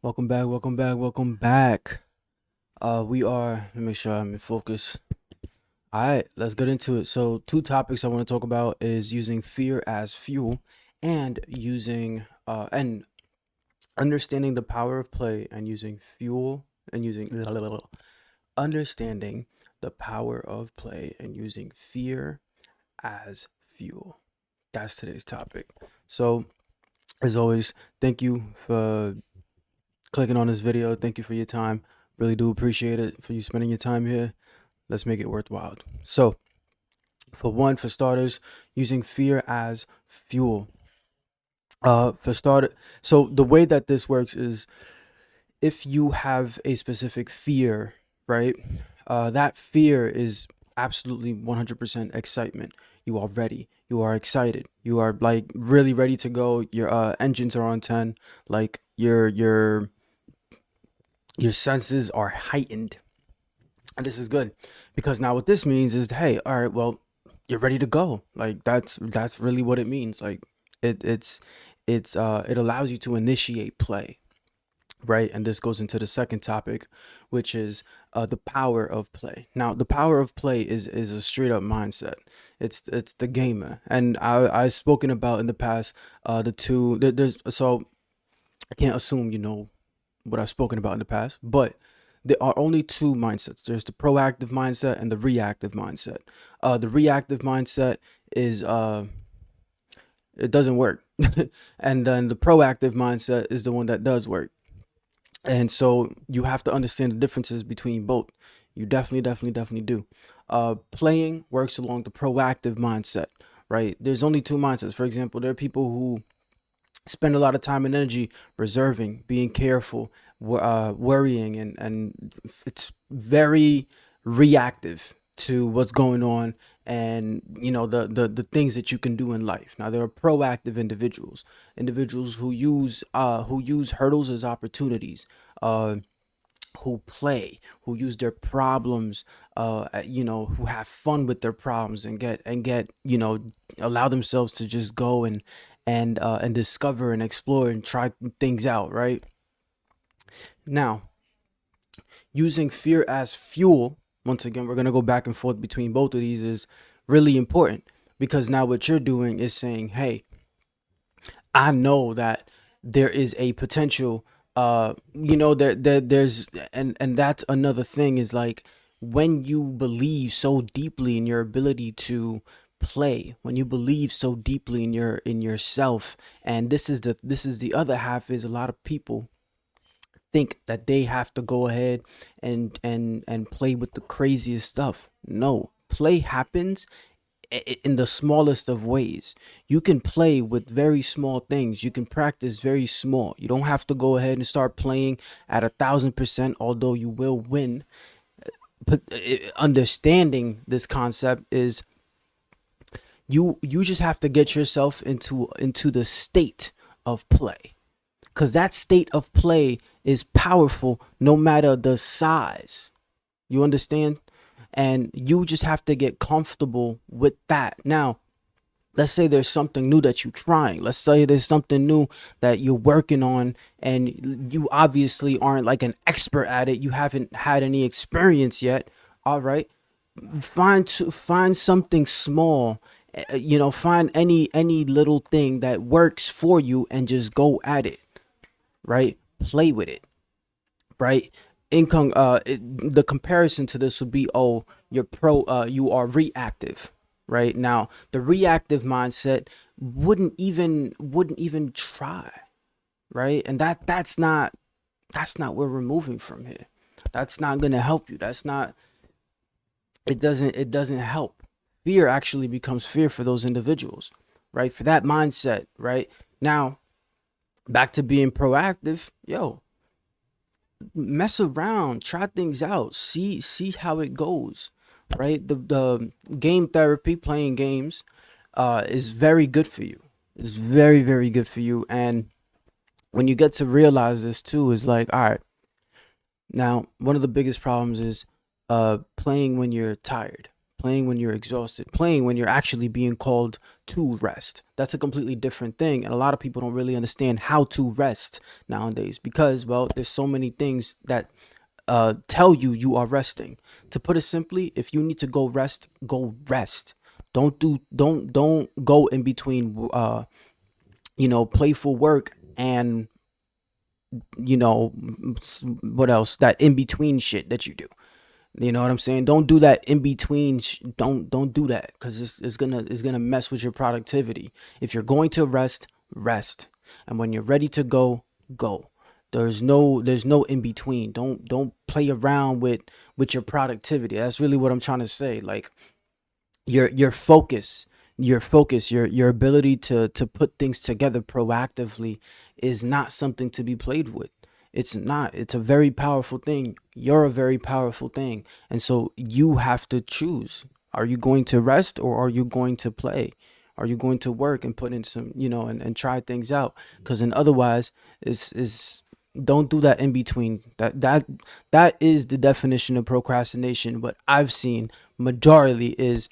Welcome back, welcome back, welcome back. Let me make sure I'm in focus. All right, let's get into it. So, two topics I want to talk about is using fear as fuel and using understanding the power of play and using fuel and using understanding the power of play and using fear as fuel. That's today's topic. So, as always, thank you for clicking on this video. Thank you for your time. Really do appreciate it for you spending your time here. Let's make it worthwhile. So, for starters, using fear as fuel. For start, so the way that this works is if you have a specific fear, right? That fear is absolutely 100% excitement. You are ready. You are excited. You are like really ready to go. Your engines are on 10. Like your senses are heightened. And this is good because now what this means is, hey, all right, well, you're ready to go. Like that's really what it means. Like it it's it allows you to initiate play, right? And this goes into the second topic, which is the power of play. Now, the power of play is a straight up mindset. It's the gamer, and I've spoken about in the past the two. There's so I can't assume you know what I've spoken about in the past, but there are only two mindsets. There's the proactive mindset and the reactive mindset. The reactive mindset is it doesn't work, and then the proactive mindset is the one that does work. And so you have to understand the differences between both. You definitely do. Playing works along the proactive mindset, right? There's only two mindsets. For example, there are people who spend a lot of time and energy reserving, being careful, worrying, and it's very reactive to what's going on and the things that you can do in life. Now there are proactive individuals who use hurdles as opportunities, uh who play, who use their problems, who have fun with their problems and get allow themselves to just go and discover and explore and try things out. Right now, using fear as fuel. Once again, we're gonna go back and forth between both of these is really important because now what you're doing is saying, hey, I know that there is a potential there's and that's another thing is like when you believe so deeply in your ability to play, when you believe so deeply in yourself. And this is the other half is a lot of people think that they have to go ahead and play with the craziest stuff. No, play happens in the smallest of ways. You can play with very small things. You can practice very small. You don't have to go ahead and start playing at 1,000%, although you will win. But understanding this concept is you just have to get yourself into the state of play, because that state of play is powerful no matter the size. You understand? And you just have to get comfortable with that. Now, let's say there's something new that you're trying. Let's say there's something new that you're working on, and you obviously aren't like an expert at it. You haven't had any experience yet. All right, find something small. Find any little thing that works for you and just go at it. Right, play with it. Right. The comparison to this would be, oh, you are reactive. Right now, the reactive mindset wouldn't even try. Right, and that's not where we're moving from here. That's not going to help you. That's not it doesn't help. Fear actually becomes fear for those individuals, right? For that mindset. Right now, back to being proactive. Yo, mess around, try things out, see how it goes. Right, the game therapy, playing games, is very good for you. It's very good for you. And when you get to realize this too, is like, all right, now one of the biggest problems is playing when you're tired, playing when you're exhausted, playing when you're actually being called to rest. That's a completely different thing. And a lot of people don't really understand how to rest nowadays because, well, there's so many things that tell you you are resting. To put it simply, if you need to go rest, go rest. Don't go in between playful work and what else, that in between shit that you do. You know what I'm saying? Don't do that in between. Don't do that because it's gonna mess with your productivity. If you're going to rest, rest, and when you're ready to go, go. There's no in between. Don't play around with your productivity. That's really what I'm trying to say. Like your focus, your ability to put things together proactively is not something to be played with. It's not. It's a very powerful thing. You're a very powerful thing. And so you have to choose. Are you going to rest or are you going to play? Are you going to work and put in some, and try things out? Because then otherwise is don't do that in between. That is the definition of procrastination. What I've seen majority is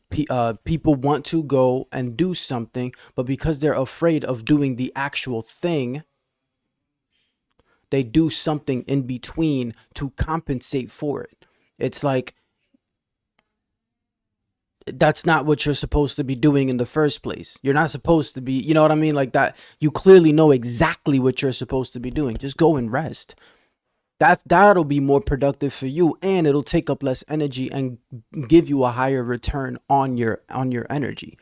people want to go and do something, but because they're afraid of doing the actual thing, they do something in between to compensate for it. It's like that's not what you're supposed to be doing in the first place. You're not supposed to be, you know what I mean? Like that, you clearly know exactly what you're supposed to be doing. Just go and rest. That'll be more productive for you, and it'll take up less energy and give you a higher return on your energy.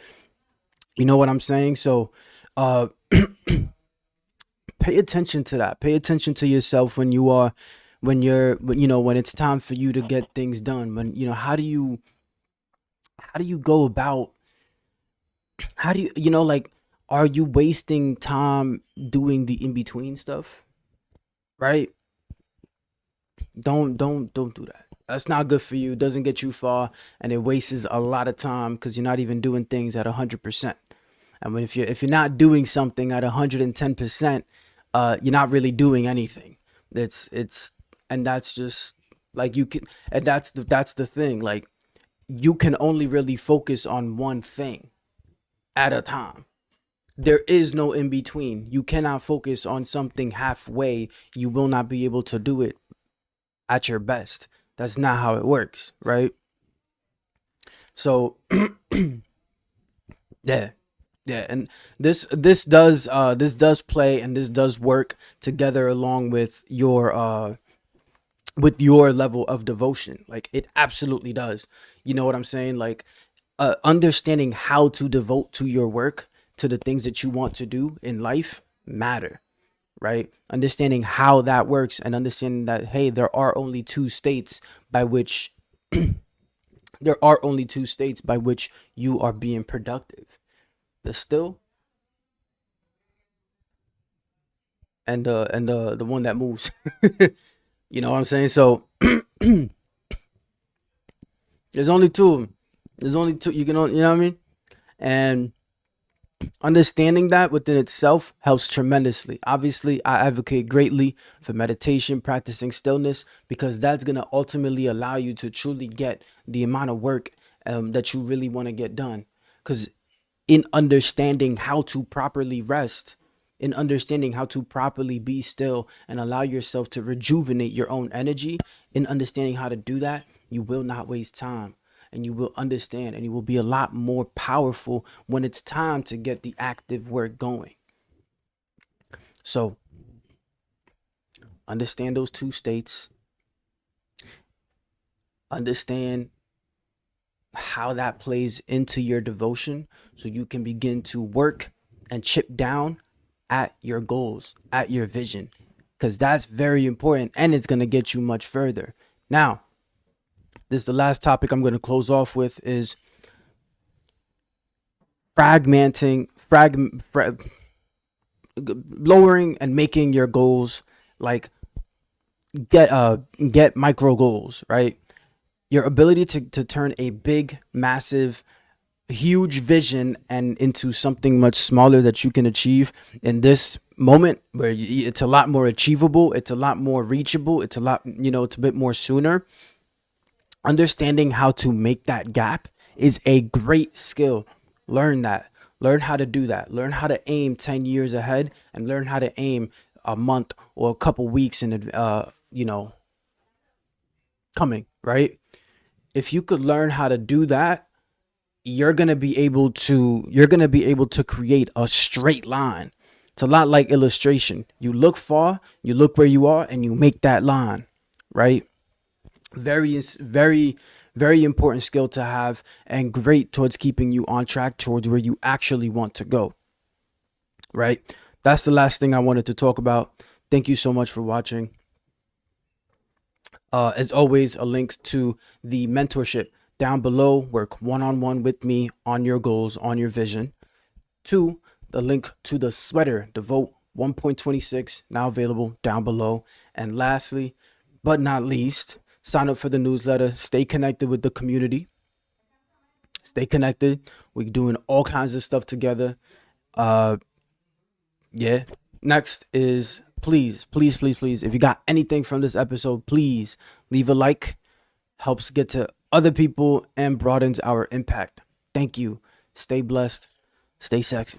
You know what I'm saying? So uh pay attention to that. Pay attention to yourself when it's time for you to get things done. When how do you go about, how do like, are you wasting time doing the in between stuff? Right? Don't do that. That's not good for you. It doesn't get you far, and it wastes a lot of time because you're not even doing things at 100%. I mean, if you're not doing something at 110%, you're not really doing anything. It's and that's just like you can, and that's the thing. Like you can only really focus on one thing at a time. There is no in between. You cannot focus on something halfway. You will not be able to do it at your best. That's not how it works, right? So yeah. Yeah, and this does play and this does work together along with your level of devotion. Like it absolutely does. You know what I'm saying? Like understanding how to devote to your work, to the things that you want to do in life matter, right? Understanding how that works and understanding that, hey, by which there are only two states by which you are being productive: the still and the one that moves. You know what I'm saying? So there's only two of them. There's only two. You can only, you know what I mean? And understanding that within itself helps tremendously. Obviously, I advocate greatly for meditation, practicing stillness, because that's going to ultimately allow you to truly get the amount of work that you really want to get done. Because in understanding how to properly rest, in understanding how to properly be still and allow yourself to rejuvenate your own energy, in understanding how to do that, you will not waste time, and you will understand, and you will be a lot more powerful when it's time to get the active work going. So understand those two states, understand how that plays into your devotion so you can begin to work and chip down at your goals, at your vision, because that's very important and it's going to get you much further. Now, this is the last topic I'm going to close off with is fragmenting, lowering and making your goals like get micro goals, right? Your ability to turn a big, massive, huge vision and into something much smaller that you can achieve in this moment where it's a lot more achievable, it's a lot more reachable, it's a lot, it's a bit more sooner. Understanding how to make that gap is a great skill. Learn that. Learn how to do that. Learn how to aim 10 years ahead, and learn how to aim a month or a couple weeks in coming, right? If you could learn how to do that, you're going to be able to create a straight line. It's a lot like illustration. You look far, you look where you are, and you make that line, right? Very, very important skill to have, and great towards keeping you on track towards where you actually want to go, right? That's the last thing I wanted to talk about. Thank you so much for watching. As always, a link to the mentorship down below. Work one-on-one with me on your goals, on your vision. Two, the link to the sweater, the Vote 1.26, now available down below. And lastly, but not least, sign up for the newsletter. Stay connected with the community. Stay connected. We're doing all kinds of stuff together. Yeah. Next is, please, please, please, please, if you got anything from this episode, please leave a like. Helps get to other people and broadens our impact. Thank you. Stay blessed. Stay sexy.